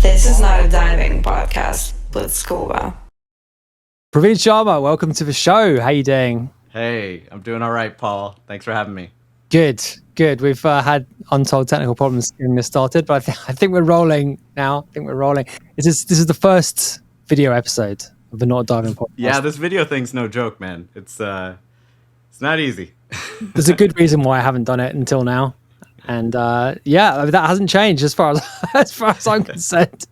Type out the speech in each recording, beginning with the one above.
This is not a diving podcast with scuba. Praveen Sharma, welcome to the show. How you doing? Hey, I'm doing all right, Paul. Thanks for having me. Good. We've had untold technical problems getting this started, but I think we're rolling now. This is the first video episode of the Not a Diving podcast. Yeah, this video thing's no joke, man. It's not easy. There's a good reason why I haven't done it until now, and that hasn't changed as far as I'm concerned.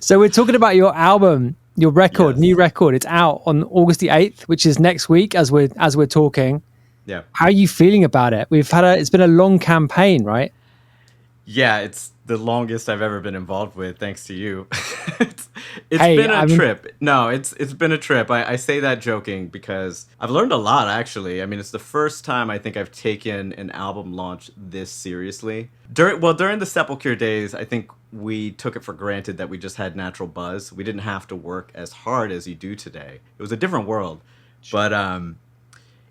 So we're talking about your album, your record, new record. It's out on August the 8th, which is next week as we're talking. Yeah. How are you feeling about it? It's been a long campaign, right? Yeah, it's the longest I've ever been involved with, thanks to you. It's been a trip. No, it's been a trip. I say that joking because I've learned a lot, actually. I mean, it's the first time I think I've taken an album launch this seriously. During the Sepulchre days, I think we took it for granted that we just had natural buzz. We didn't have to work as hard as you do today. It was a different world. Sure. But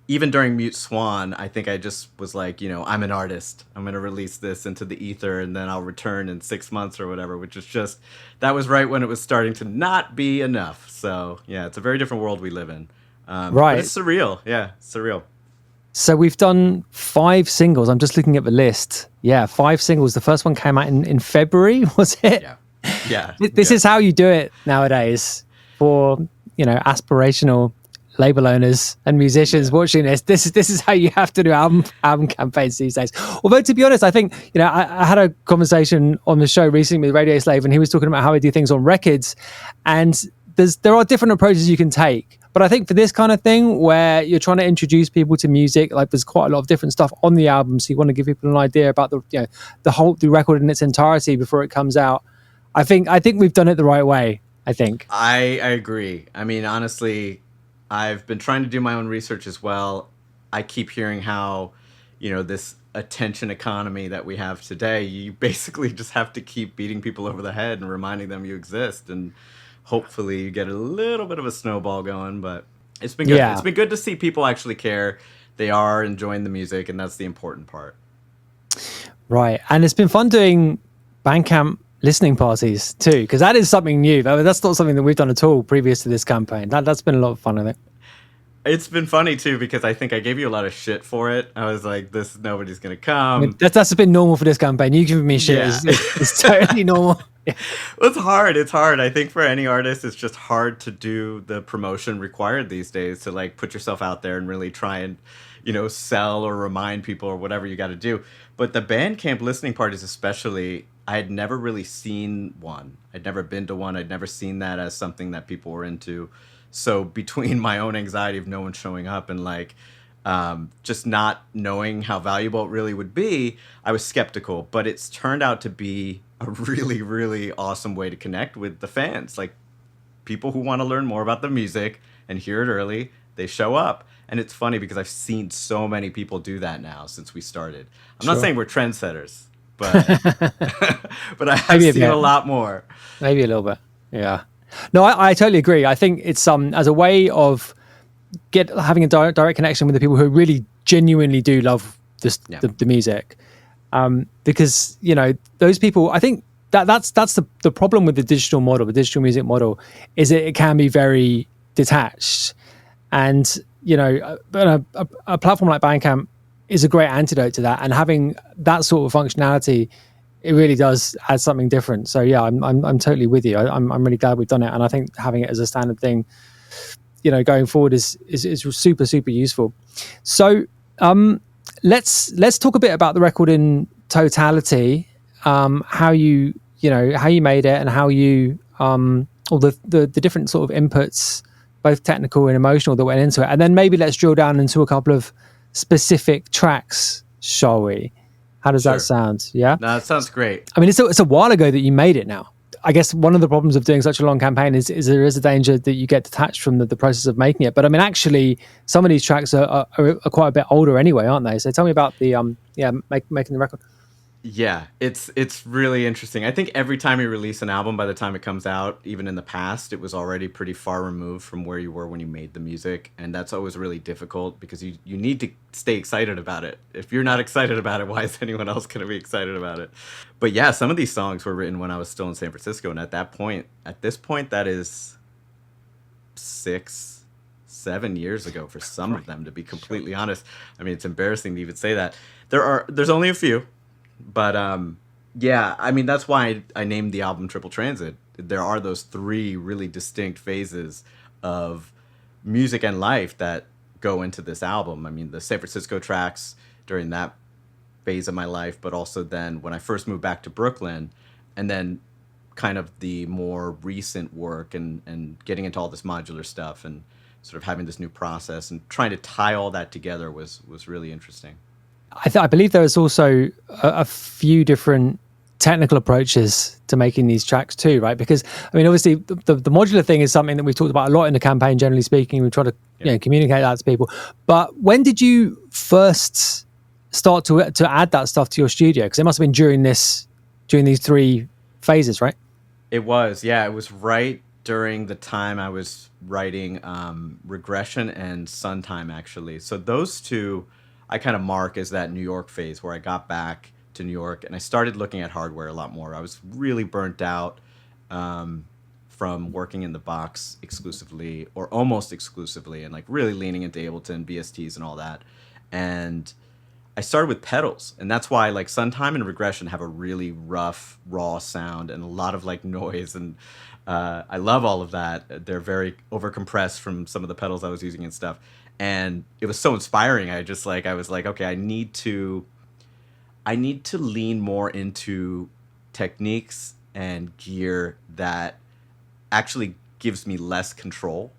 even during Mute Swan, I think I just was like, I'm an artist. I'm going to release this into the ether and then I'll return in 6 months or whatever, which is just, that was right when it was starting to not be enough. So yeah, it's a very different world we live in. Right. But it's surreal. Yeah, surreal. So we've done 5 singles. I'm just looking at the list. Yeah, 5 singles. The first one came out in February, was it? Yeah. This is how you do it nowadays for, aspirational label owners and musicians watching this. This is how you have to do album campaigns these days. Although, to be honest, I think I had a conversation on the show recently with Radio Slave, and he was talking about how we do things on records, and there are different approaches you can take. But I think for this kind of thing where you're trying to introduce people to music, like there's quite a lot of different stuff on the album, so you want to give people an idea about the record in its entirety before it comes out. I think we've done it the right way. I think I agree. I mean, honestly, I've been trying to do my own research as well. I keep hearing how, this attention economy that we have today, you basically just have to keep beating people over the head and reminding them you exist. And hopefully you get a little bit of a snowball going, but it's been good. Yeah. It's been good to see people actually care. They are enjoying the music, and that's the important part. Right. And it's been fun doing Bandcamp listening parties too, because that is something new. That's not something that we've done at all previous to this campaign. That's been a lot of fun, I think. It's been funny too, because I think I gave you a lot of shit for it. I was like, nobody's gonna come. I mean, that's been normal for this campaign. You giving me shit is totally normal. Yeah. Well, it's hard. I think for any artist, it's just hard to do the promotion required these days to like put yourself out there and really try and, sell or remind people or whatever you got to do. But the Bandcamp listening parties especially, I had never really seen one. I'd never been to one. I'd never seen that as something that people were into. So between my own anxiety of no one showing up and like just not knowing how valuable it really would be, I was skeptical. But it's turned out to be a really, really awesome way to connect with the fans. Like people who want to learn more about the music and hear it early, they show up. And it's funny because I've seen so many people do that now since we started. I'm not saying we're trendsetters, but but I have seen a lot more. Maybe a little bit. Yeah. No, I totally agree. I think it's as a way of having a direct connection with the people who really genuinely do love the music. Because, those people, I think that's the problem with the digital music model, is it can be very detached. And, a platform like Bandcamp is a great antidote to that. And having that sort of functionality, it really does add something different. So yeah, I'm totally with you. I'm really glad we've done it. And I think having it as a standard thing, going forward is super, super useful. So let's talk a bit about the record in totality, how you made it and how you, all the different sort of inputs, both technical and emotional, that went into it. And then maybe let's drill down into a couple of specific tracks, shall we? How does that sound? Yeah? No, that sounds great. I mean, it's a while ago that you made it now. I guess one of the problems of doing such a long campaign is there is a danger that you get detached from the process of making it. But I mean, actually, some of these tracks are quite a bit older anyway, aren't they? So tell me about the making the record. Yeah, it's really interesting. I think every time you release an album, by the time it comes out, even in the past, it was already pretty far removed from where you were when you made the music, and that's always really difficult because you need to stay excited about it. If you're not excited about it, why is anyone else going to be excited about it? But yeah, some of these songs were written when I was still in San Francisco, and at this point, that is 6, 7 years ago for some of them, to be completely honest. I mean, it's embarrassing to even say that. There's only a few, but yeah, I mean that's why I named the album Triple Transit. There are those three really distinct phases of music and life that go into this album. I mean, the San Francisco tracks during that phase of my life, but also then when I first moved back to Brooklyn, and then kind of the more recent work and getting into all this modular stuff and sort of having this new process and trying to tie all that together was really interesting. I believe there is also a few different technical approaches to making these tracks too, right? Because I mean, obviously, the modular thing is something that we've talked about a lot in the campaign. Generally speaking, we try to communicate that to people. But when did you first start to add that stuff to your studio? Because it must have been during these three phases, right? It was, yeah, it was right during the time I was writing Regression and Sun Time, actually. So those two I kind of mark as that New York phase where I got back to New York and I started looking at hardware a lot more. I was really burnt out from working in the box exclusively or almost exclusively and like really leaning into Ableton, VSTs and all that. And I started with pedals, and that's why like Suntime and Regression have a really rough, raw sound and a lot of like noise, and I love all of that. They're very overcompressed from some of the pedals I was using and stuff, and it was so inspiring. I was like, okay, I need to lean more into techniques and gear that actually gives me less control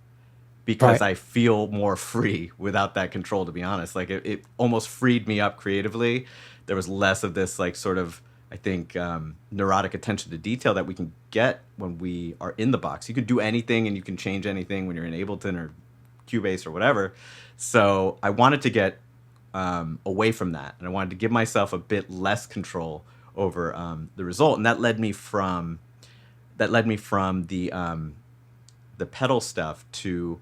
because Right. I feel more free without that control, to be honest. Like it almost freed me up creatively. There was less of this like sort of, I think, neurotic attention to detail that we can get when we are in the box. You can do anything and you can change anything when you're in Ableton or Cubase or whatever. So I wanted to get away from that, and I wanted to give myself a bit less control over the result, and that led me from the pedal stuff to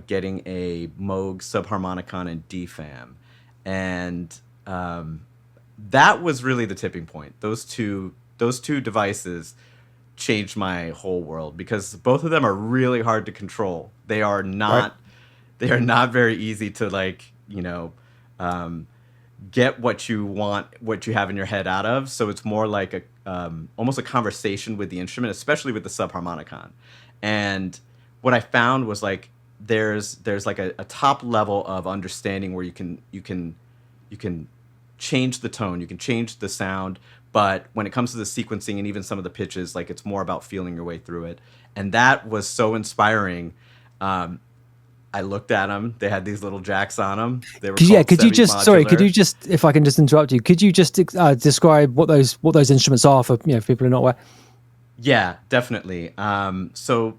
getting a Moog subharmonicon and DFAM, and that was really the tipping point. Those two devices changed my whole world because both of them are really hard to control. They are Right. not very easy to like get what you want, what you have in your head out of. So it's more like a almost a conversation with the instrument, especially with the subharmonicon. And what I found was like there's like a top level of understanding where you can change the tone, you can change the sound, but when it comes to the sequencing and even some of the pitches, like it's more about feeling your way through it. And that was so inspiring. I looked at them. They had these little jacks on them. They were called Could you just, sorry, could you semi-modular. just, if I can just interrupt you, could you just describe what those instruments are for, if people are not aware? Yeah, definitely. So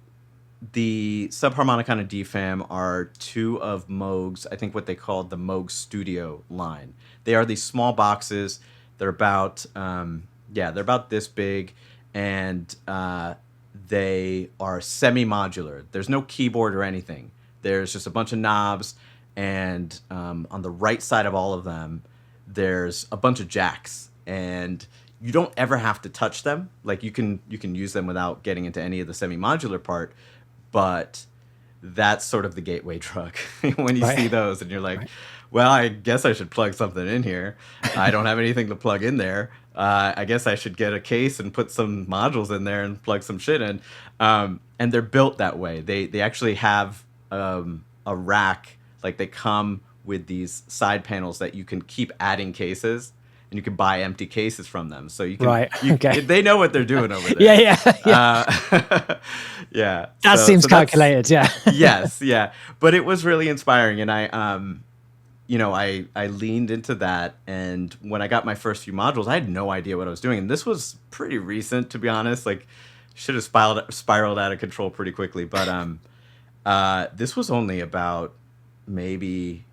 the subharmonicon and DFAM are two of Moog's, I think what they called the Moog Studio line. They are these small boxes. They're about, they're about this big, and they are semi-modular. There's no keyboard or anything. There's just a bunch of knobs, and on the right side of all of them, there's a bunch of jacks, and you don't ever have to touch them. Like you can use them without getting into any of the semi-modular part, but that's sort of the gateway drug when you see Right. those and you're like, well, I guess I should plug something in here. I don't have anything to plug in there. I guess I should get a case and put some modules in there and plug some shit in. And they're built that way. They actually have a rack, like they come with these side panels that you can keep adding cases, and you can buy empty cases from them. So Right. Okay. they know what they're doing over Yeah. there. Yeah. Yeah. Yeah. That seems So that's calculated. Yeah. yes, yeah. But it was really inspiring, and I leaned into that, and when I got my first few modules, I had no idea what I was doing, and this was pretty recent, to be honest. Like, should have spiraled out of control pretty quickly, but this was only about maybe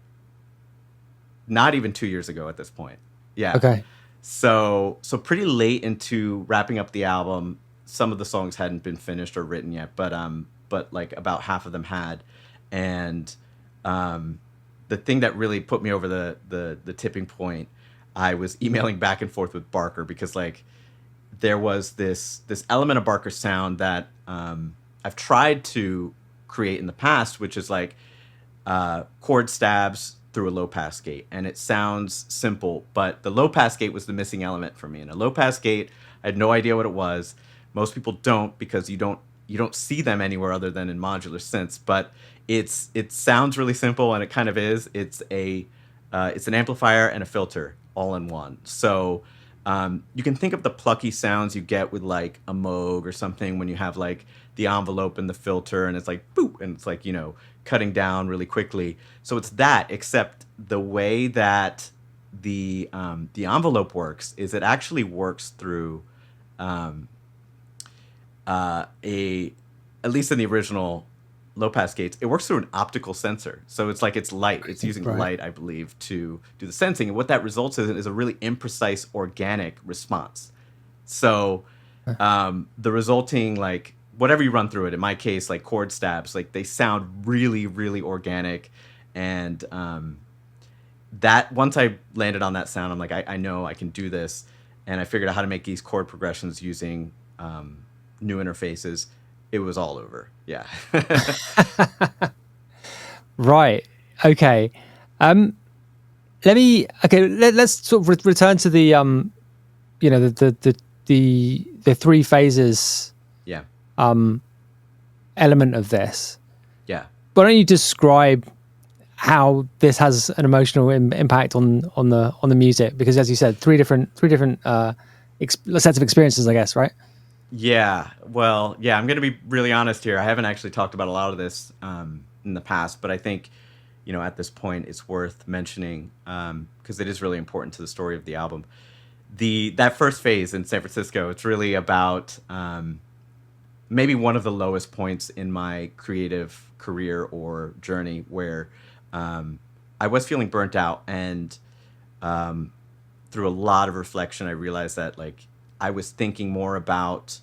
not even 2 years ago at this point. Yeah. Okay. So pretty late into wrapping up the album, some of the songs hadn't been finished or written yet, but like about half of them had, and um, the thing that really put me over the tipping point, I was emailing back and forth with Barker because like there was this element of Barker sound that I've tried to create in the past, which is like chord stabs through a low pass gate, and it sounds simple, but the low pass gate was the missing element for me. And a low pass gate, I had no idea what it was. Most people don't, because you don't see them anywhere other than in modular synths. But it sounds really simple, and it kind of is. It's an amplifier and a filter all in one. So you can think of the plucky sounds you get with like a Moog or something when you have like the envelope and the filter, and it's like boop, and it's like, cutting down really quickly. So it's that, except the way that the envelope works is it actually works through a at least in the original low pass gates, it works through an optical sensor. So it's like it's light. It's using Right. light, I believe, to do the sensing. And what that results in is a really imprecise organic response. So the resulting, like whatever you run through it, in my case, like chord stabs, like they sound really, really organic. And that once I landed on that sound, I'm like, I know I can do this. And I figured out how to make these chord progressions using new interfaces. It was all over. Yeah. Right. Okay. Let's sort of return to the the three phases Yeah. element of this. Yeah. Why don't you describe how this has an emotional impact on the music? Because as you said, three different sets of experiences, I guess, right? Yeah, well, yeah, I'm going to be really honest here. I haven't actually talked about a lot of this in the past, but I think, at this point, it's worth mentioning because it is really important to the story of the album. That first phase in San Francisco, it's really about maybe one of the lowest points in my creative career or journey, where I was feeling burnt out, and through a lot of reflection, I realized that like I was thinking more about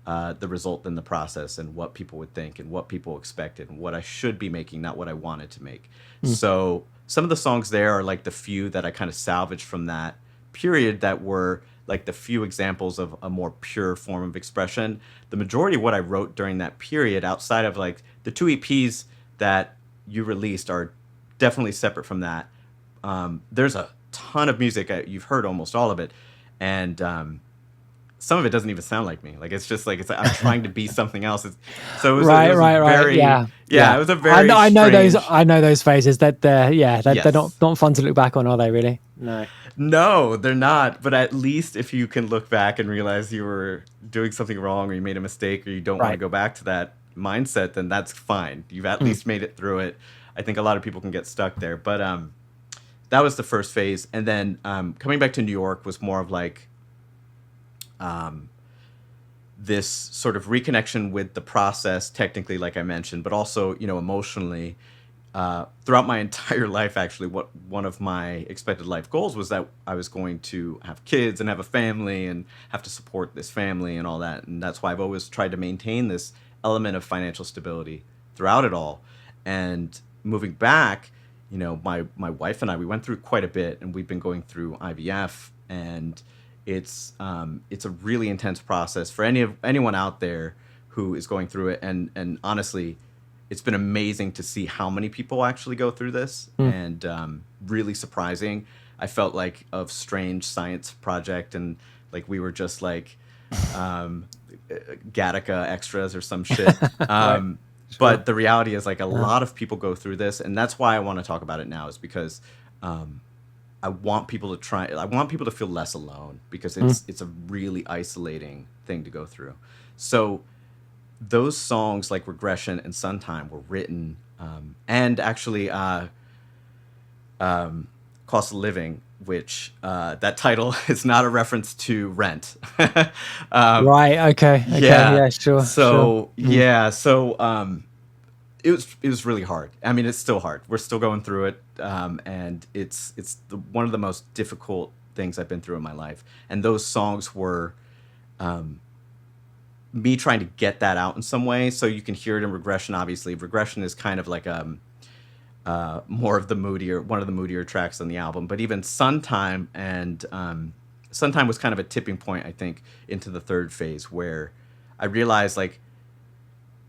the result than the process, and what people would think and what people expected and what I should be making, not what I wanted to make. So some of the songs there are like the few that I kind of salvaged from that period that were like the few examples of a more pure form of expression. The majority of what I wrote during that period, outside of like the two EPs that you released, are definitely separate from that. There's a ton of music. You've heard almost all of it. And some of it doesn't even sound like me. Like it's just like I'm trying to be something else. So it was Right. very, Yeah. It was a very I know those. strange- I know those phases. That they're Yes. not fun to look back on, are they? Really? No. No, they're not. But at least if you can look back and realize you were doing something wrong, or you made a mistake, or you don't want to Right. go back to that mindset, then that's fine. You've at least made it through it. I think a lot of people can get stuck there. But that was the first phase. And then coming back to New York was more of like this sort of reconnection with the process, technically, like I mentioned, but also, emotionally. Throughout my entire life, actually, one of my expected life goals was that I was going to have kids and have a family and have to support this family and all that. And that's why I've always tried to maintain this element of financial stability throughout it all. And moving back, my wife and I, we went through quite a bit, and we've been going through IVF, and it's a really intense process for anyone out there who is going through it. And honestly, it's been amazing to see how many people actually go through this, and really surprising. I felt like a strange science project, and like we were just like Gattaca extras or some shit. Right. But the reality is like a lot of people go through this, and that's why I want to talk about it now, is because I want people to feel less alone, because it's a really isolating thing to go through. So those songs like Regression and Suntime were written, and actually Cost of Living, which that title is not a reference to rent. Right. Okay. Yeah. Sure. So sure. yeah. So it was really hard. I mean, it's still hard. We're still going through it, and it's one of the most difficult things I've been through in my life, and those songs were me trying to get that out in some way. So you can hear it in Regression. Obviously, Regression is kind of like more of the moodier, one of the moodier tracks on the album. But even Suntime and Suntime was kind of a tipping point, I think, into the third phase, where I realized like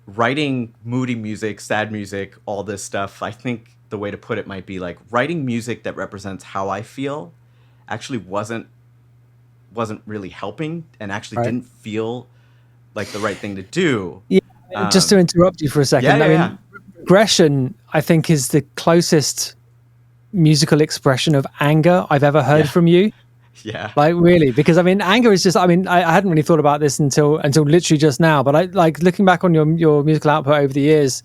writing moody music, sad music, all this stuff. I think the way to put it might be like writing music that represents how I feel actually wasn't really helping, and actually Right. didn't feel like the right thing to do. Yeah. Just to interrupt you for a second. yeah, I mean, yeah. Regression, I think, is the closest musical expression of anger I've ever heard Yeah. from you. Yeah. Like, really, because I mean, anger is just, I mean, I hadn't really thought about this until literally just now, but I like looking back on your musical output over the years,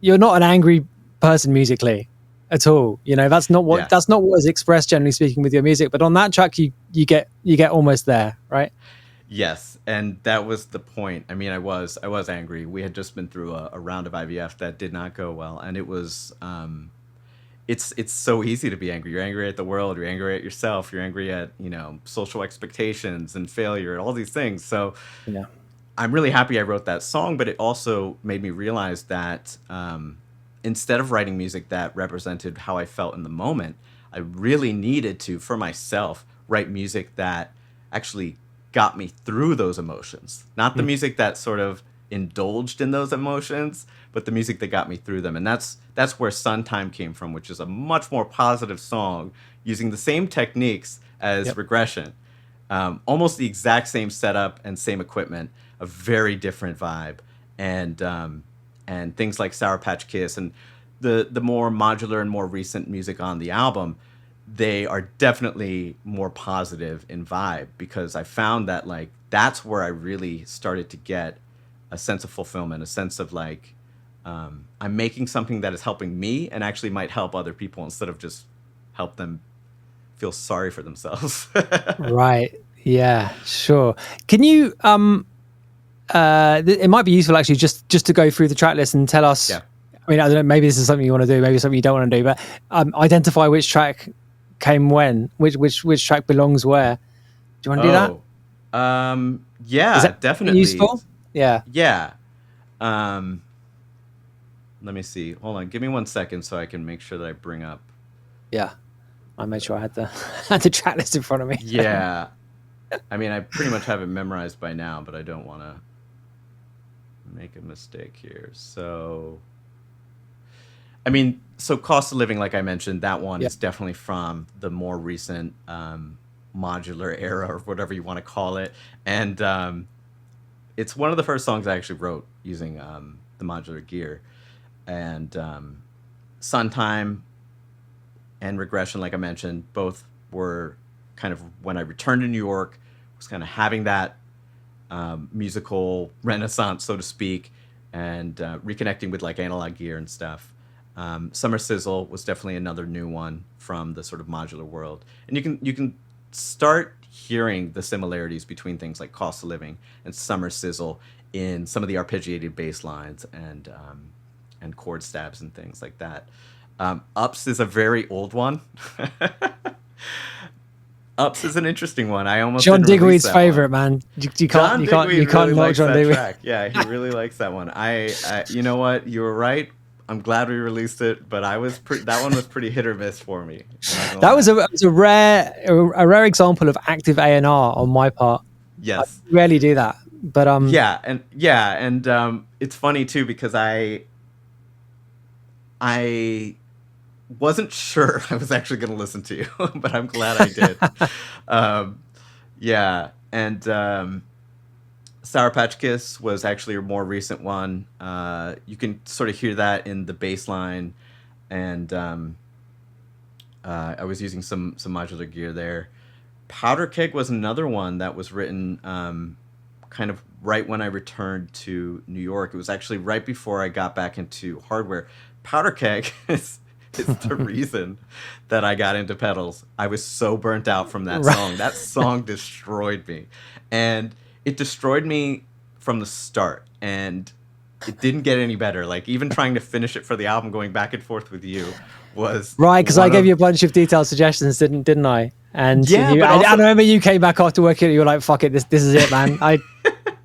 you're not an angry person musically at all. You know, that's not what is expressed, generally speaking, with your music. But on that track, you get almost there, right? Yes, and that was the point. I mean, I was angry. We had just been through a round of IVF that did not go well, and it was it's so easy to be angry. You're angry at the world, you're angry at yourself, you're angry at, you know, social expectations and failure and all these things. So Yeah. I'm really happy I wrote that song, but it also made me realize that instead of writing music that represented how I felt in the moment, I really needed to, for myself, write music that actually got me through those emotions. Not the music that sort of indulged in those emotions, but the music that got me through them. And that's where Suntime came from, which is a much more positive song using the same techniques as Regression. Almost the exact same setup and same equipment, a very different vibe. And things like Sour Patch Kiss and the more modular and more recent music on the album, they are definitely more positive in vibe, because I found that like that's where I really started to get a sense of fulfillment, a sense of like I'm making something that is helping me and actually might help other people, instead of just help them feel sorry for themselves. Right. Yeah, sure. Can you it might be useful actually just to go through the track list and tell us, Yeah. I mean, I don't know, maybe this is something you want to do, maybe something you don't want to do, but identify which track came when, which track belongs where. Do you want to do that? Yeah, Is that definitely useful? Yeah. Yeah. Let me see. Hold on. Give me 1 second so I can make sure that I bring up. Yeah. I made sure I had the track list in front of me. Yeah. I mean, I pretty much have it memorized by now, but I don't want to make a mistake here. So, I mean, so Cost of Living, like I mentioned, that one is definitely from the more recent modular era, or whatever you want to call it. And it's one of the first songs I actually wrote using the modular gear. And Suntime and Regression, like I mentioned, both were kind of when I returned to New York, was kind of having that musical renaissance, so to speak, and reconnecting with like analog gear and stuff. Summer Sizzle was definitely another new one from the sort of modular world, and you can start hearing the similarities between things like Cost of Living and Summer Sizzle in some of the arpeggiated bass lines and chord stabs and things like that. Ups is a very old one. Ups is an interesting one. I almost John didn't release Digweed's that favorite, one. man. You can't John Digweed knock likes John that Digweed. track. Yeah, he really likes that one. I you know what? You were right. I'm glad we released it, but that one was pretty hit or miss for me. That was a rare example of active A&R on my part. Yes. I rarely do that, but and it's funny too, because I wasn't sure I was actually going to listen to you, but I'm glad I did. Sour Patch Kiss was actually a more recent one. You can sort of hear that in the bass line, and I was using some modular gear there. Powder Keg was another one that was written kind of right when I returned to New York. It was actually right before I got back into hardware. Powder Keg is the reason that I got into pedals. I was so burnt out from that song. That song destroyed me. And it destroyed me from the start. And it didn't get any better. Like even trying to finish it for the album, going back and forth with you was Right, because I gave you a bunch of detailed suggestions, didn't I? And yeah, you, but I also, remember you came back after working. You were like, "Fuck it, this is it, man.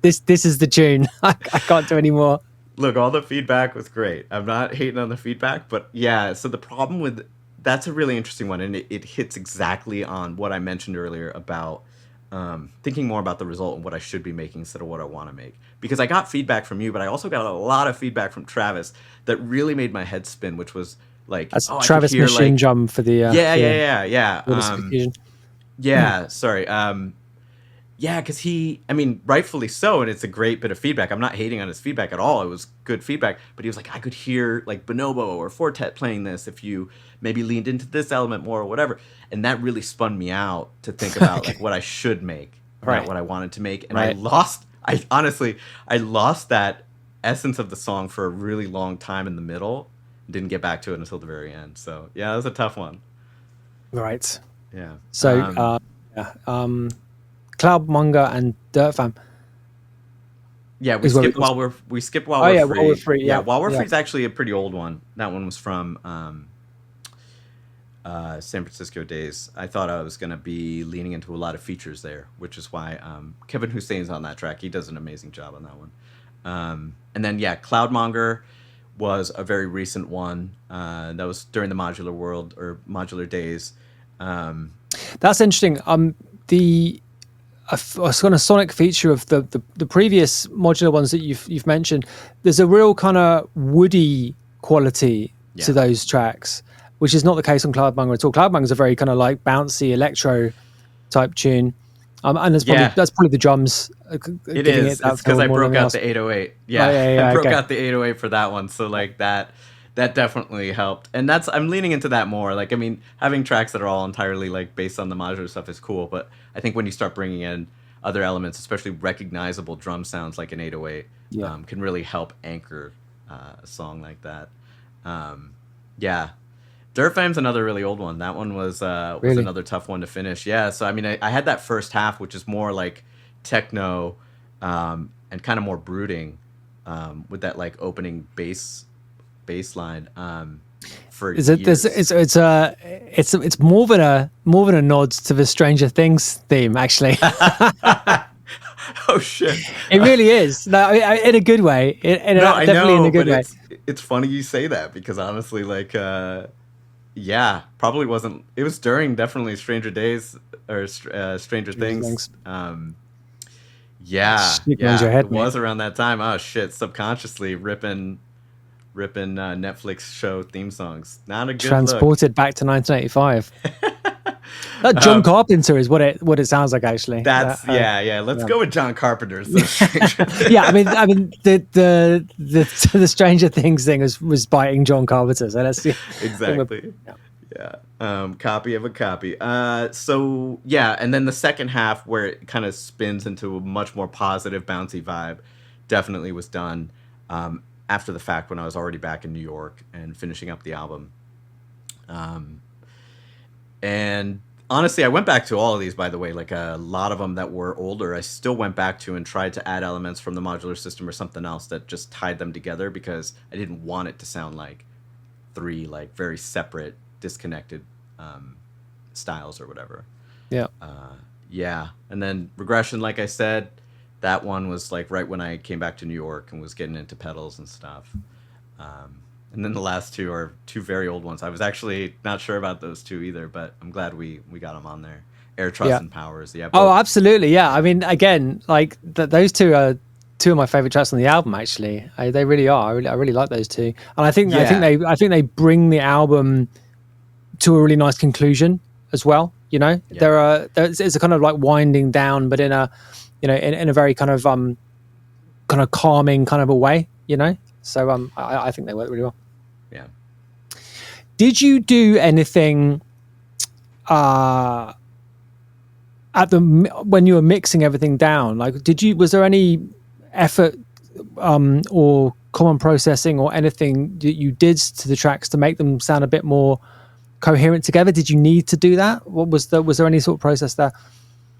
This is the tune. I can't do any more." look, all the feedback was great. I'm not hating on the feedback, but yeah. So the problem with that's a really interesting one, and it hits exactly on what I mentioned earlier about thinking more about the result and what I should be making instead of what I want to make. Because I got feedback from you, but I also got a lot of feedback from Travis that really made my head spin, which was like, That's oh, I could Travis hear machine like, drum for the yeah. for this confusion. Yeah, sorry. Yeah, because I mean, rightfully so, and it's a great bit of feedback. I'm not hating on his feedback at all. It was good feedback, but he was like, I could hear like Bonobo or Fortet playing this if you maybe leaned into this element more or whatever. And that really spun me out to think about like what I should make, Right. what I wanted to make. And Right. I honestly lost that essence of the song for a really long time in the middle. Didn't get back to it until the very end. So yeah, that was a tough one. Right. Yeah. So Cloudmonger and Dirt Fam. Yeah, we is where skipped we- while we're we skipped while Oh, we're yeah, free. While We're Free, yeah. While We're Yeah. Free is actually a pretty old one. That one was from San Francisco days. I thought I was gonna be leaning into a lot of features there, which is why Kevin Hussein's on that track. He does an amazing job on that one. And then yeah, Cloudmonger was a very recent one. That was during the modular world or modular days. That's interesting. A kind of sonic feature of the previous modular ones that you've mentioned. There's a real kind of woody quality to those tracks, which is not the case on Cloudmonger at all. Cloudmonger is a very kind of like bouncy electro type tune, and that's probably the drums. It is. It's because I broke out the 808. Yeah, I broke out the 808 for that one. So like that definitely helped. And I'm leaning into that more. Like I mean, having tracks that are all entirely like based on the modular stuff is cool, but I think when you start bringing in other elements, especially recognizable drum sounds like an 808, can really help anchor a song like that. Yeah. Dirt Fam's another really old one. That one was another tough one to finish. Yeah, so I mean, I had that first half, which is more like techno and kind of more brooding with that like opening bass line. For Is it? years. It's more than a nod to the Stranger Things theme, actually. Oh shit! It really is. No, in a good way. Definitely in a good way. It's funny you say that because honestly, like, yeah, probably wasn't. It was during definitely Stranger Days or Stranger Things. Yeah, it was around that time. Oh shit! Subconsciously ripping Netflix show theme songs. Not a good Transported back to 1985. That John Carpenter is what it sounds like, actually. That's Let's go with John Carpenter's. Yeah, I mean the Stranger Things thing was biting John Carpenter. So let's see. Exactly. Yeah. Copy of a copy. So yeah, and then the second half where it kind of spins into a much more positive, bouncy vibe, definitely was done after the fact when I was already back in New York and finishing up the album. And honestly, I went back to all of these, by the way, like a lot of them that were older, I still went back to and tried to add elements from the modular system or something else that just tied them together because I didn't want it to sound like three like very separate, disconnected styles or whatever. Yeah. Yeah. And then Regression, like I said, that one was like right when I came back to New York and was getting into pedals and stuff. And then the last two are two very old ones. I was actually not sure about those two either, but I'm glad we got them on there. Air Trust and Powers. Yeah. Oh, absolutely. Yeah. I mean, again, like those two are two of my favorite tracks on the album. Actually, they really are. I really like those two, and I think they bring the album to a really nice conclusion as well. You know, it's a kind of like winding down, but in a in a very kind of calming kind of a way. You know. So I think they work really well. Yeah. Did you do anything when you were mixing everything down? Like, was there any effort or common processing or anything that you did to the tracks to make them sound a bit more coherent together? Did you need to do that? Was there any sort of process there?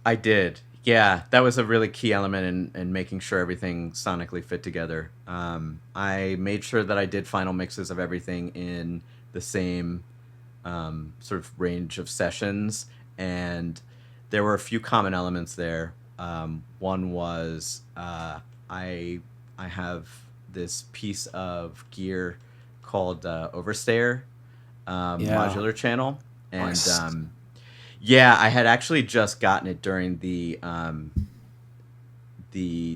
I did. Yeah, that was a really key element in making sure everything sonically fit together. I made sure that I did final mixes of everything in the same sort of range of sessions, and there were a few common elements there. One was I I have this piece of gear called Overstayer Yeah. modular channel, and Nice. yeah, I had actually just gotten it during the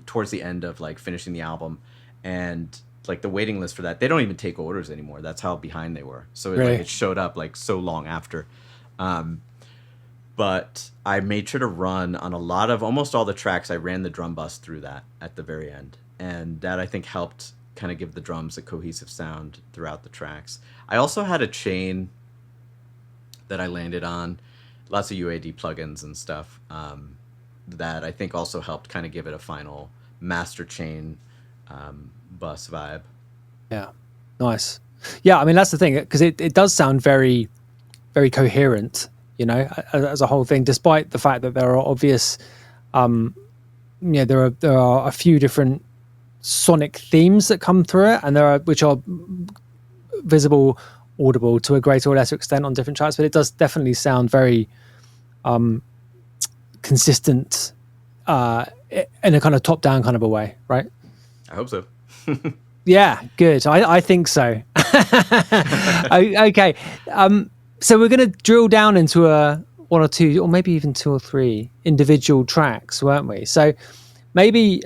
towards the end of like finishing the album, and like the waiting list for that, they don't even take orders anymore. That's how behind they were. So it, like Really? it showed up like so long after. Um, but I made sure to run on a lot of almost all the tracks. I ran the drum bus through that at the very end, and that I think helped kind of give the drums a cohesive sound throughout the tracks. I also had a chain that I landed on, lots of UAD plugins and stuff, that I think also helped kind of give it a final master chain bus vibe. Yeah. Nice. Yeah, I mean that's the thing because it does sound very very coherent, as a whole thing, despite the fact that there are obvious, there are a few different sonic themes that come through it, and there are which are visible, audible to a greater or lesser extent on different tracks, but it does definitely sound very consistent in a kind of top-down kind of a way, right? I hope so. Yeah, good. I think so. Okay. So we're going to drill down into one or two, or maybe even two or three individual tracks, weren't we? So maybe,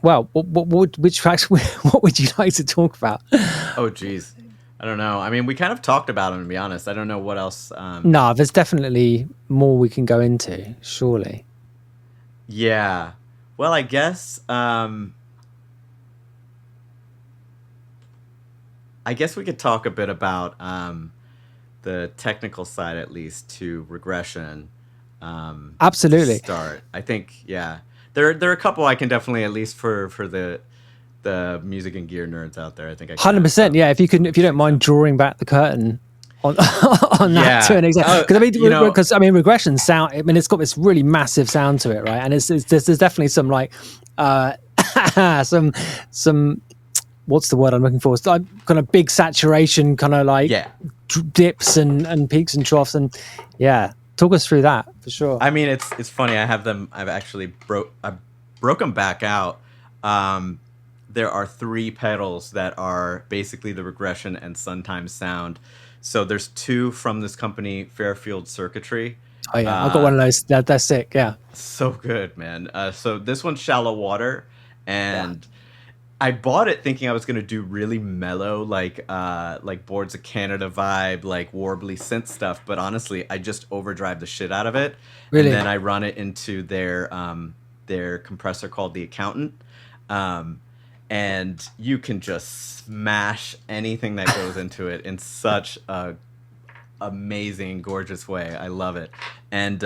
which tracks, what would you like to talk about? Oh, geez. I don't know. I mean, we kind of talked about them, to be honest. I don't know what else. No, there's definitely more we can go into, surely. Yeah. Well, I guess we could talk a bit about the technical side, at least, to regression. Absolutely. Start. I think, yeah. There are a couple I can definitely, at least for the music and gear nerds out there, I think I can 100%. Yeah, if you don't mind drawing back the curtain on that to an extent, because regression sound. I mean, it's got this really massive sound to it, right? And there's definitely some like some what's the word I'm looking for? It's like kind of big saturation, kind of like dips and peaks and troughs, and yeah. Talk us through that for sure. I mean, it's funny. I've actually broke them back out. There are 3 pedals that are basically the regression and sometimes sound. So there's 2 from this company, Fairfield Circuitry. Oh yeah, I've got one of those. They're sick. Yeah. So good, man. So this one's Shallow Water, and I bought it thinking I was gonna do really mellow, like Boards of Canada vibe, like warbly synth stuff. But honestly, I just overdrive the shit out of it, Really? and then I run it into their compressor called the Accountant, and you can just smash anything that goes into it in such a amazing, gorgeous way. I love it, and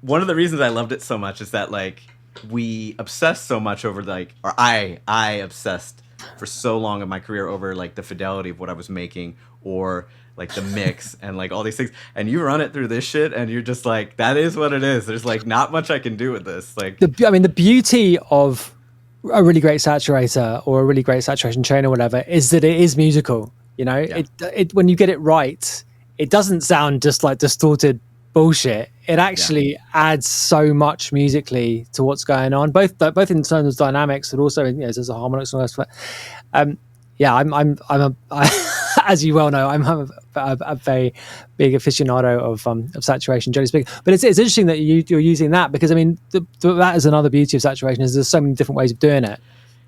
one of the reasons I loved it so much is that like. We obsessed so much over I obsessed for so long in my career over like the fidelity of what I was making or like the mix and like all these things, and you run it through this shit and you're just like, that is what it is. There's like not much I can do with this. Like the beauty of a really great saturator or a really great saturation chain or whatever is that it is musical. It when you get it right, it doesn't sound just like distorted bullshit. It actually adds so much musically to what's going on, both in terms of dynamics, but also as a harmonics and all that. I'm as you well know, I'm a very big aficionado of saturation, generally speaking. But it's interesting that you're using that because I mean that is another beauty of saturation is there's so many different ways of doing it.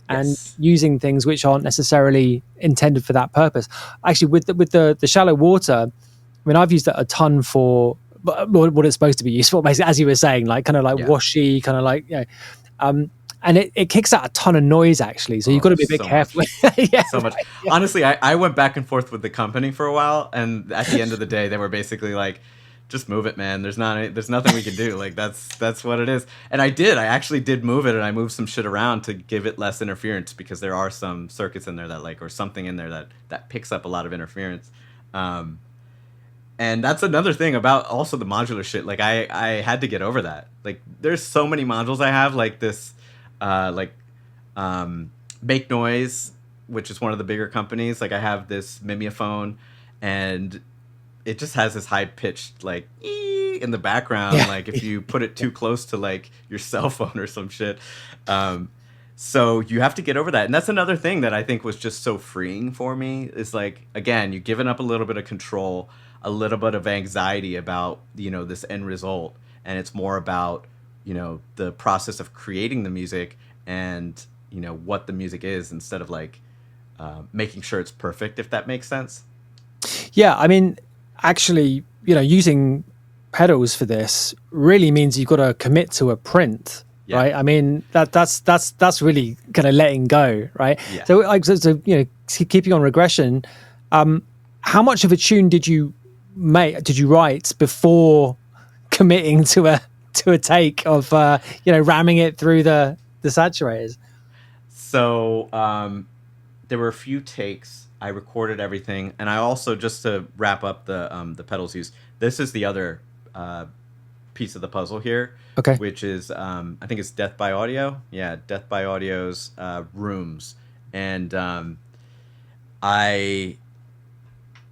And using things which aren't necessarily intended for that purpose. Actually, with the shallow water, I mean, I've used it a ton for what it's supposed to be used for, basically, as you were saying, like kind of like washy, kind of like and it kicks out a ton of noise actually. So you've got to be a bit careful. So much. Honestly, I went back and forth with the company for a while, and at the end of the day, they were basically like, "Just move it, man. There's nothing we can do. Like that's what it is." And I actually did move it, and I moved some shit around to give it less interference because there are some circuits in there that like or something in there that picks up a lot of interference. And that's another thing about also the modular shit. Like I had to get over that. Like there's so many modules I have, like this like Make Noise, which is one of the bigger companies. Like I have this Mimeophone, and it just has this high pitched like ee in the background. Yeah. Like if you put it too close to like your cell phone or some shit. So you have to get over that. And that's another thing that I think was just so freeing for me is like, again, you're giving up a little bit of control, a little bit of anxiety about, this end result. And it's more about, the process of creating the music and, what the music is instead of like making sure it's perfect, if that makes sense. Yeah. I mean, actually, using pedals for this really means you've got to commit to a print. Yeah. Right. I mean, that's really kind of letting go. Right. Yeah. So keeping on regression, how much of a tune did you write before committing to a take of ramming it through the saturators? So there were a few takes. I recorded everything, and I also, just to wrap up the pedals used, this is the other piece of the puzzle here. Okay. Which is I think it's Death by Audio. Yeah, Death by Audio's Rooms, and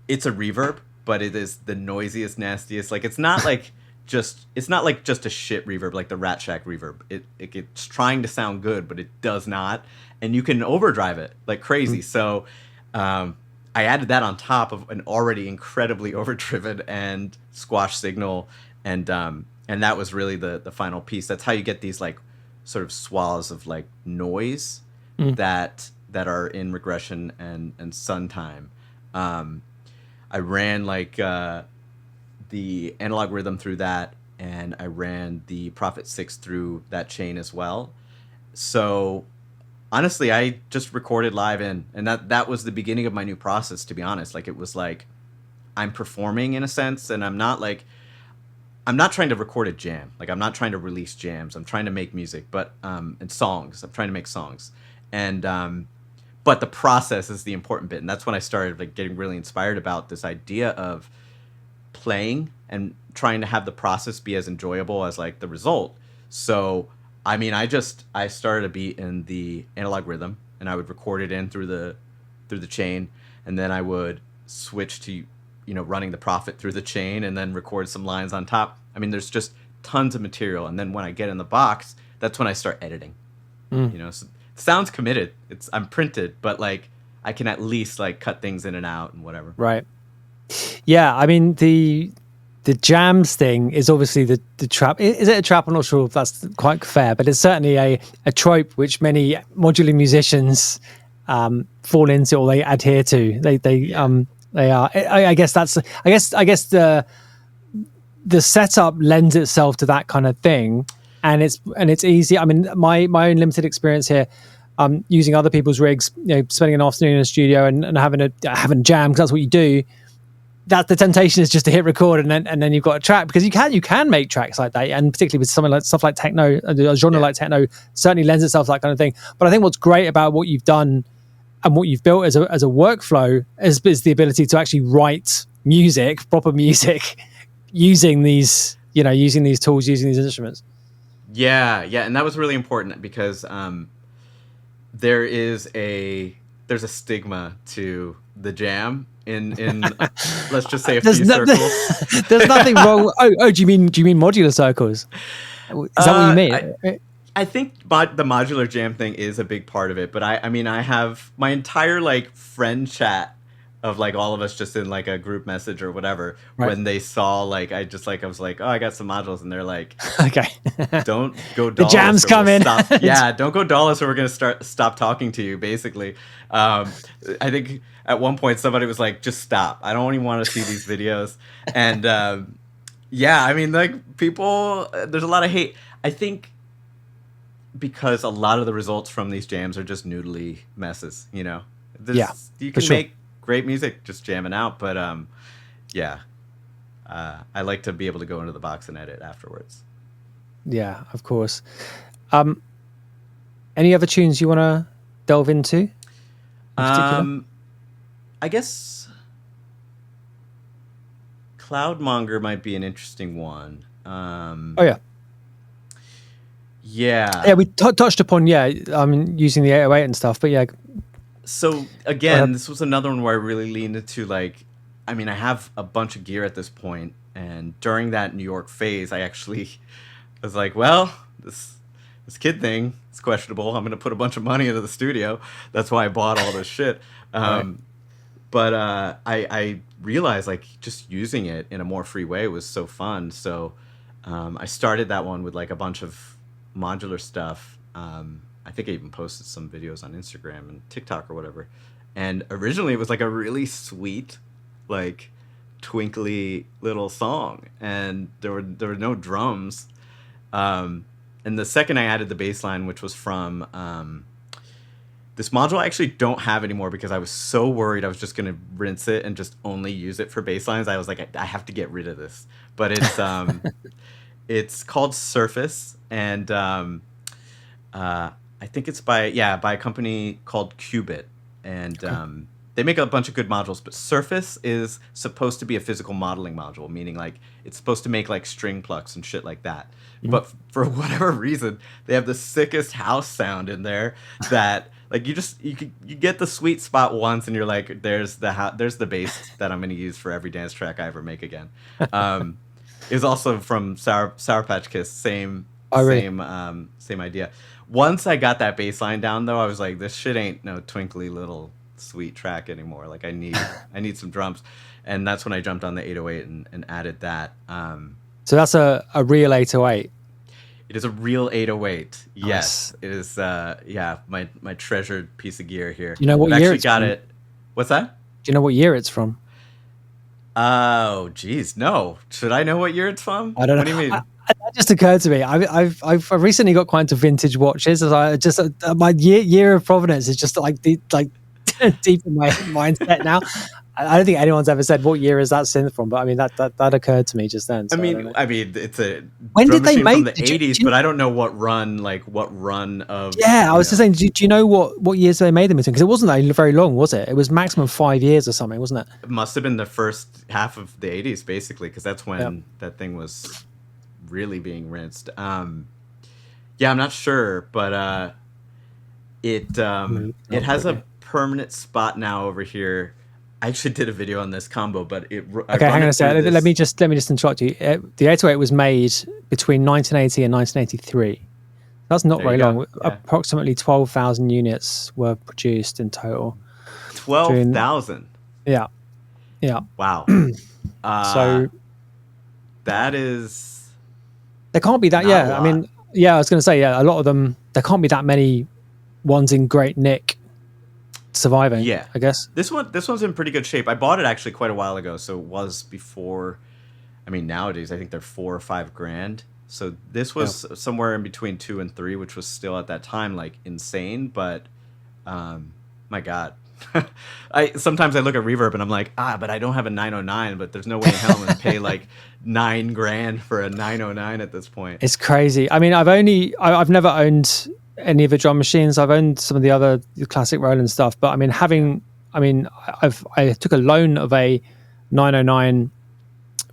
it's a reverb, but it is the noisiest, nastiest. Like it's not like just a shit reverb like the Rat Shack reverb. It's trying to sound good, but it does not, and you can overdrive it like crazy. Mm-hmm. So I added that on top of an already incredibly overdriven and squash signal, and that was really the final piece. That's how you get these like sort of swathes of like noise that are in regression and sun time. I ran like the analog rhythm through that, and I ran the Prophet 6 through that chain as well. So honestly, I just recorded live and that was the beginning of my new process, to be honest. Like it was like I'm performing in a sense, and I'm not trying to record a jam. Like I'm not trying to release jams. I'm trying to make music, but and songs. I'm trying to make songs, and but the process is the important bit. And that's when I started like getting really inspired about this idea of playing and trying to have the process be as enjoyable as like the result. So I mean, I started a beat in the analog rhythm, and I would record it in through the chain, and then I would switch to running the Prophet through the chain and then record some lines on top. I mean, there's just tons of material. And then when I get in the box, that's when I start editing. So it sounds committed. I'm printed, but like I can at least like cut things in and out and whatever. Right. Yeah. I mean, the jams thing is obviously the trap. Is it a trap? I'm not sure if that's quite fair, but it's certainly a trope which many modular musicians fall into or they adhere to. They are. I guess the setup lends itself to that kind of thing, and it's easy. I mean, my own limited experience here, using other people's rigs, spending an afternoon in a studio and having a jam, because that's what you do. That the temptation is just to hit record and then you've got a track, because you can make tracks like that, and particularly with something like stuff like techno, a genre like techno certainly lends itself to that kind of thing. But I think what's great about what you've done and what you've built as a workflow is the ability to actually write music, proper music, using these tools, using these instruments. Yeah, and that was really important because there's a stigma to the jam in let's just say a few circles. There's nothing wrong. Do you mean modular circles? Is that what you mean? I think the modular jam thing is a big part of it, but I mean, I have my entire like friend chat of like all of us just in like a group message or whatever. Right. When they saw like I was like, oh, I got some modules, and they're like, okay, don't go. The jam's coming. Yeah, don't go Dallas, or we're gonna stop talking to you. Basically, I think at one point somebody was like, just stop. I don't even want to see these videos. And yeah, I mean, like people, there's a lot of hate. I think because a lot of the results from these jams are just noodly messes, you can make great music just jamming out, but I like to be able to go into the box and edit afterwards. Yeah, of course. Any other tunes you want to delve into? I guess Cloudmonger might be an interesting one. Oh yeah. Yeah, We touched upon using the 808 and stuff, but yeah. So again, this was another one where I really leaned into like, I mean, I have a bunch of gear at this point, and during that New York phase, I actually was like, well, this kid thing is questionable. I'm gonna put a bunch of money into the studio. That's why I bought all this shit. Right. But I realized like just using it in a more free way was so fun. So I started that one with like a bunch of modular stuff. I think I even posted some videos on Instagram and TikTok or whatever. And originally it was like a really sweet, like twinkly little song, and there were no drums. And the second I added the bass line, which was from this module, I actually don't have anymore because I was so worried I was just gonna rinse it and just only use it for bass lines. I was like, I have to get rid of this. But it's it's called Surface, and I think it's by a company called Qubit, and they make a bunch of good modules. But Surface is supposed to be a physical modeling module, meaning like it's supposed to make like string plucks and shit like that. Mm-hmm. But for whatever reason, they have the sickest house sound in there that like you get the sweet spot once, and you're like, there's the bass that I'm going to use for every dance track I ever make again. It was also from Sour Patch Kids, same idea. Once I got that bass line down, though, I was like, this shit ain't no twinkly little sweet track anymore. Like I need some drums, and that's when I jumped on the 808 and added that. So that's a real 808. It is a real 808. Nice. Yes, it is. My treasured piece of gear here. Do you know what year it's from? It. What's that? Do you know what year it's from? Oh, geez, no. Should I know what year it's from? I don't know. What do you mean? That just occurred to me. I've recently got quite into vintage watches. As I just my year of provenance is just like deep in my mindset now. I don't think anyone's ever said what year is that synth from, but I mean that occurred to me just then. So I mean, it's a when did they make from the 80s, but I don't know what run of. Yeah, I was just saying. Do you know what years they made them in? Because it wasn't very long, was it? It was maximum 5 years or something, wasn't it? It must have been the first half of the 80s, basically, because that's when that thing was really being rinsed. I'm not sure, but it has a permanent spot now over here. I actually did a video on this combo, but okay, hang on a second. Let me just interrupt you. The 808 was made between 1980 and 1983. That's not very long. Yeah. Approximately 12,000 units were produced in total. 12,000. Yeah. Wow. So that is. There can't be that. Yeah, I mean, I was going to say, a lot of them. There can't be that many ones in great nick surviving. Yeah, I guess this one's in pretty good shape. I bought it actually quite a while ago, so it was before. I mean, nowadays I think they're $4 or $5 grand. So this was somewhere in between 2 and 3, which was still at that time like insane. But my God, sometimes I look at Reverb and I'm like, but I don't have a 909. But there's no way in hell I'm gonna pay like $9 grand for a 909 at this point. It's crazy. I mean, I've never owned any of the drum machines. I've owned some of the other classic Roland stuff, but I mean, I took a loan of a 909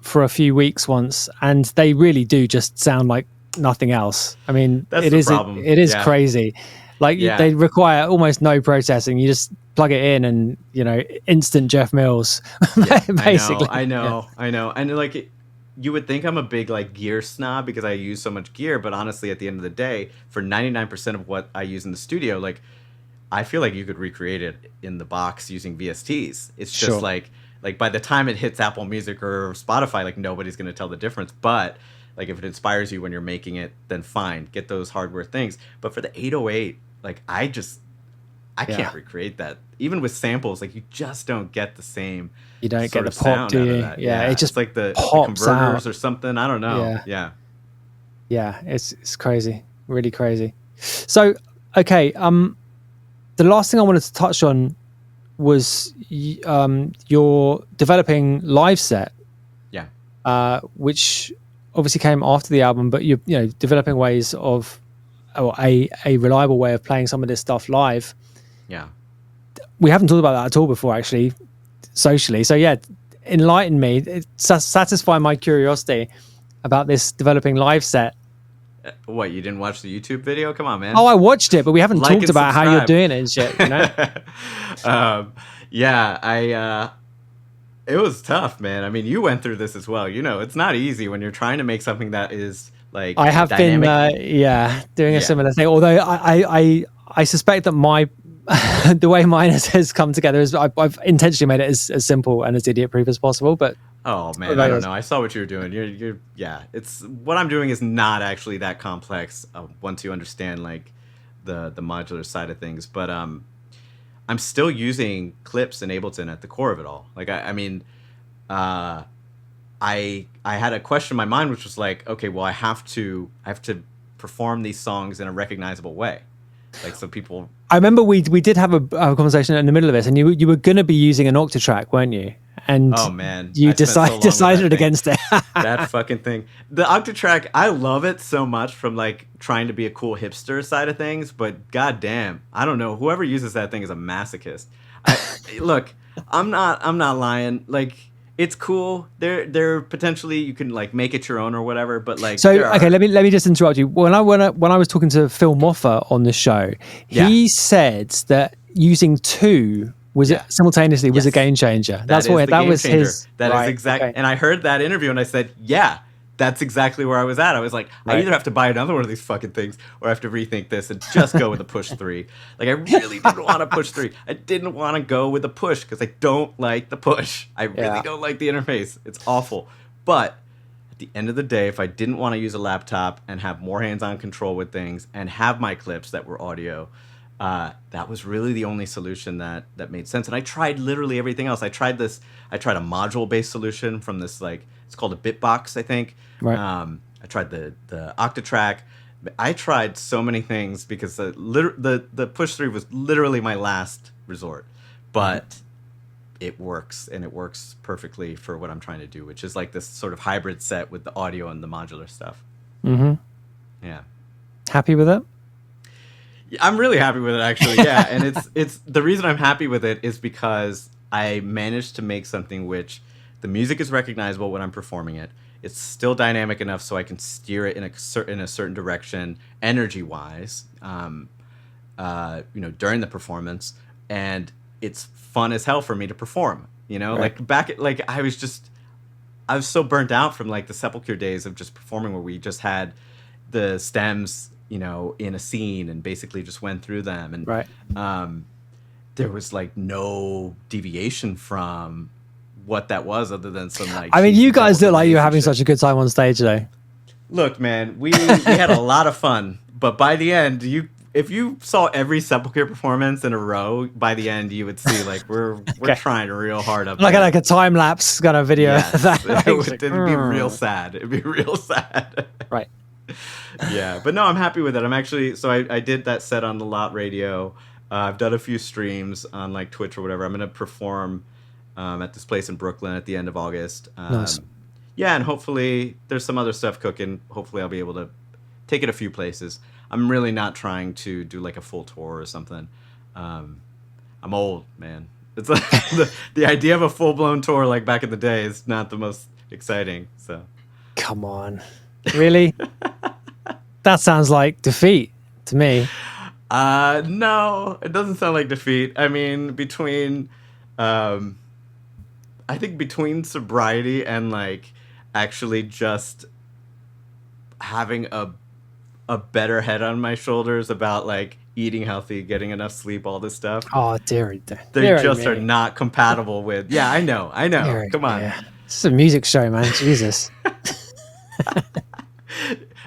for a few weeks once, and they really do just sound like nothing else. I mean, it is crazy. Like they require almost no processing. You just plug it in, and instant Jeff Mills. Basically, I know, and like you would think I'm a big like gear snob because I use so much gear, but honestly, at the end of the day, for 99% of what I use in the studio, like I feel like you could recreate it in the box using VSTs. It's just like by the time it hits Apple Music or Spotify, like nobody's going to tell the difference. But like if it inspires you when you're making it, then fine, get those hardware things. But for the 808, like I can't recreate that. Even with samples, like you just don't get the same. You don't get the pop, do you? Yeah, it just it's like the converters out. Or something. I don't know. Yeah, it's crazy, really crazy. So, okay, the last thing I wanted to touch on was your developing live set. Yeah. Which obviously came after the album, but you're developing ways of, or a reliable way of playing some of this stuff live. Yeah. We haven't talked about that at all before, actually, socially. So yeah, enlighten me, satisfy my curiosity about this developing live set. What, you didn't watch the YouTube video? Come on, man. Oh, I watched it, but we haven't Like talked and about how you're subscribe. doing it and shit, you know? It was tough, man. I mean, you went through this as well. You know, it's not easy when you're trying to make something that is like I have dynamic. been, doing a similar thing. Although I suspect that the way mine has come together is I've intentionally made it as simple and as idiot-proof as possible. But Oh man, I don't know. I saw what you were doing. It's what I'm doing is not actually that complex once you understand like the modular side of things. But I'm still using clips and Ableton at the core of it all. Like I had a question in my mind which was like, okay, well I have to perform these songs in a recognizable way, like so people. I remember we did have a conversation in the middle of this, and you were going to be using an octatrack, weren't you? And oh man, you I spent so long with that decided thing. against it. That fucking thing. The octatrack, I love it so much from like trying to be a cool hipster side of things, but goddamn, I don't know. Whoever uses that thing is a masochist. Look, I'm not lying. Like it's cool. They're potentially you can like make it your own or whatever, but like So okay, let me just interrupt you. When I was talking to Phil Moffa on the show, he said that using two simultaneously was a game changer. That was his. That is exact. Okay. And I heard that interview and I said, yeah, that's exactly where I was at. I was like, I either have to buy another one of these fucking things or I have to rethink this and just go with the push 3. Like I really didn't want to push 3. I didn't want to go with the push because I don't like the push. I really don't like the interface. It's awful. But at the end of the day, if I didn't want to use a laptop and have more hands-on control with things and have my clips that were audio, that was really the only solution that made sense. And I tried literally everything else. I tried a module-based solution from this, like, it's called a Bitbox, I think. Right. I tried the Octatrack. I tried so many things because the Push 3 was literally my last resort. But it works, and it works perfectly for what I'm trying to do, which is like this sort of hybrid set with the audio and the modular stuff. Mm-hmm. Yeah. Happy with it? I'm really happy with it, actually. Yeah, and it's the reason I'm happy with it is because I managed to make something which the music is recognizable when I'm performing it. It's still dynamic enough so I can steer it in a certain direction, energy-wise, during the performance, and it's fun as hell for me to perform. Right. I was so burnt out from like the Sepulture days of just performing where we just had the stems in a scene and basically just went through them. And Right. There was like no deviation from what that was other than some like... I mean, you guys look like you were having such a good time on stage though. Look, man, we had a lot of fun, but by the end, if you saw every Sepulture performance in a row, by the end you would see like we're trying real hard up there. Like a time lapse kind of video. Yes. That. It'd be real sad. It'd be real sad. Right. Yeah, but no, I'm happy with it. I'm actually, so I did that set on the Lot Radio. I've done a few streams on like Twitch or whatever. I'm going to perform at this place in Brooklyn at the end of August. Nice. Yeah, and hopefully there's some other stuff cooking. Hopefully I'll be able to take it a few places. I'm really not trying to do like a full tour or something. I'm old, man. It's like the idea of a full-blown tour like back in the day is not the most exciting. So Come on. Really? That sounds like defeat to me. No, it doesn't sound like defeat. I mean, I think between sobriety and like actually just having a better head on my shoulders about like eating healthy, getting enough sleep, all this stuff. Oh, dear. They just are not compatible with. Yeah, I know. Come on. Yeah. This is a music show, man. Jesus.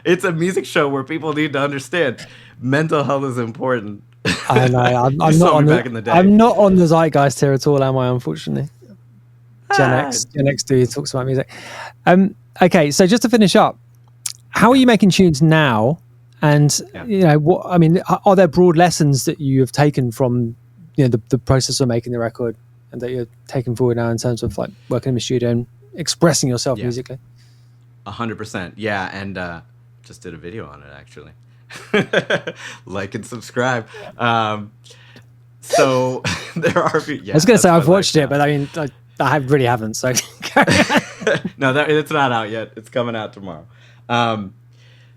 It's a music show where people need to understand mental health is important. I know. I'm not on back in the day. I'm not on the zeitgeist here at all, am I? Unfortunately, Gen X dude talks about music. Okay, so just to finish up, how are you making tunes now? And what I mean, are there broad lessons that you have taken from the process of making the record, and that you're taking forward now in terms of like working in the studio and expressing yourself musically? 100%. Yeah, and just did a video on it actually. Like and subscribe. So there are. Yeah, I was going to say I've watched it, but I mean, I really haven't. So No, it's not out yet. It's coming out tomorrow.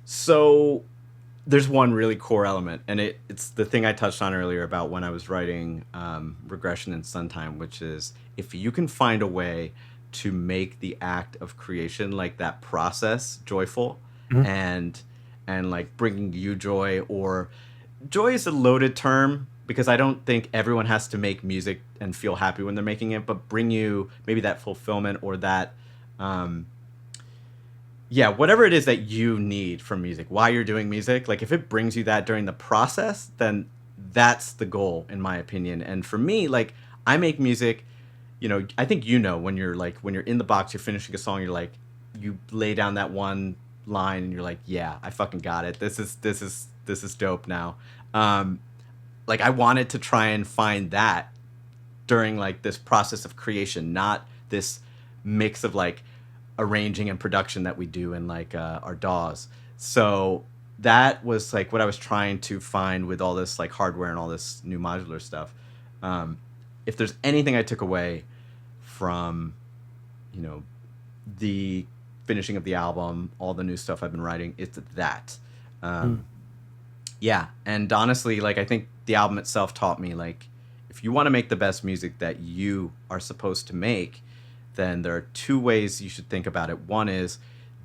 So there's one really core element, and it's the thing I touched on earlier about when I was writing Regression in Suntime, which is if you can find a way to make the act of creation, like that process, joyful, and like bringing you joy, or joy is a loaded term because I don't think everyone has to make music and feel happy when they're making it, but bring you maybe that fulfillment or that whatever it is that you need from music while you're doing music. Like if it brings you that during the process, then that's the goal, in my opinion. And for me, like I make music, I think when you're in the box, you're finishing a song, you're like, you lay down that one line and you're like, yeah, I fucking got it. This is dope now. Like I wanted to try and find that during like this process of creation, not this mix of like arranging and production that we do in like our DAWs. So that was like what I was trying to find with all this like hardware and all this new modular stuff. If there's anything I took away from, the finishing of the album, all the new stuff I've been writing, it's that. Yeah. And honestly, like I think the album itself taught me, like, if you want to make the best music that you are supposed to make, then there are two ways you should think about it. One is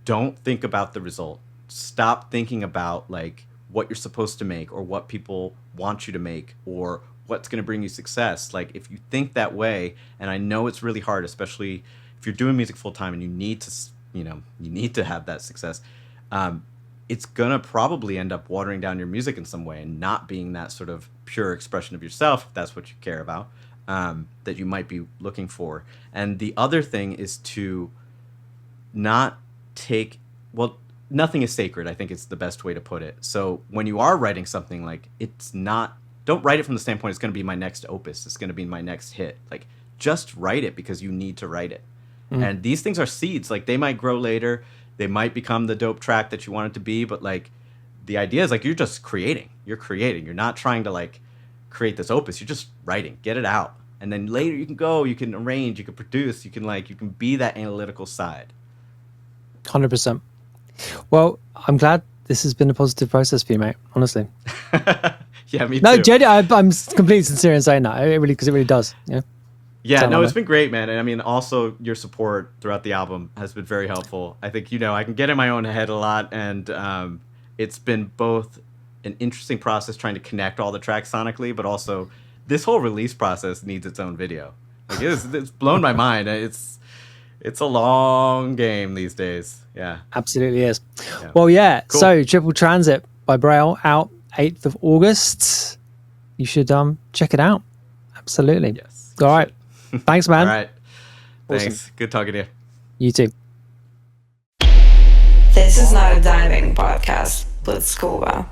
don't think about the result. Stop thinking about like what you're supposed to make or what people want you to make or what's going to bring you success. Like if you think that way, and I know it's really hard, especially if you're doing music full time and you need to have that success. It's going to probably end up watering down your music in some way and not being that sort of pure expression of yourself, if that's what you care about, that you might be looking for. And the other thing is to not take, nothing is sacred, I think it's the best way to put it. So when you are writing something, like don't write it from the standpoint, it's going to be my next opus, it's going to be my next hit. Like just write it because you need to write it. And these things are seeds, like they might grow later. They might become the dope track that you want it to be, but like the idea is like you're just creating. You're creating. You're not trying to like create this opus. You're just writing. Get it out. And then later you can arrange, you can produce, you can be that analytical side. 100%. Well, I'm glad this has been a positive process for you, mate. Honestly. Yeah, me too. No, Jed, I'm completely sincere in saying that. Because it really does. Yeah. Yeah, no, it's been great, man. And I mean, also your support throughout the album has been very helpful. I think, I can get in my own head a lot, and it's been both an interesting process trying to connect all the tracks sonically, but also this whole release process needs its own video. Like it's blown my mind. It's a long game these days. Yeah. Absolutely is. Yeah. Well, yeah. Cool. So Triple Transit by Braille out 8th of August. You should check it out. Absolutely. Yes. All right. Thanks, man. All right. Awesome. Thanks. Good talking to you. You too. This is not a diving podcast with Scuba.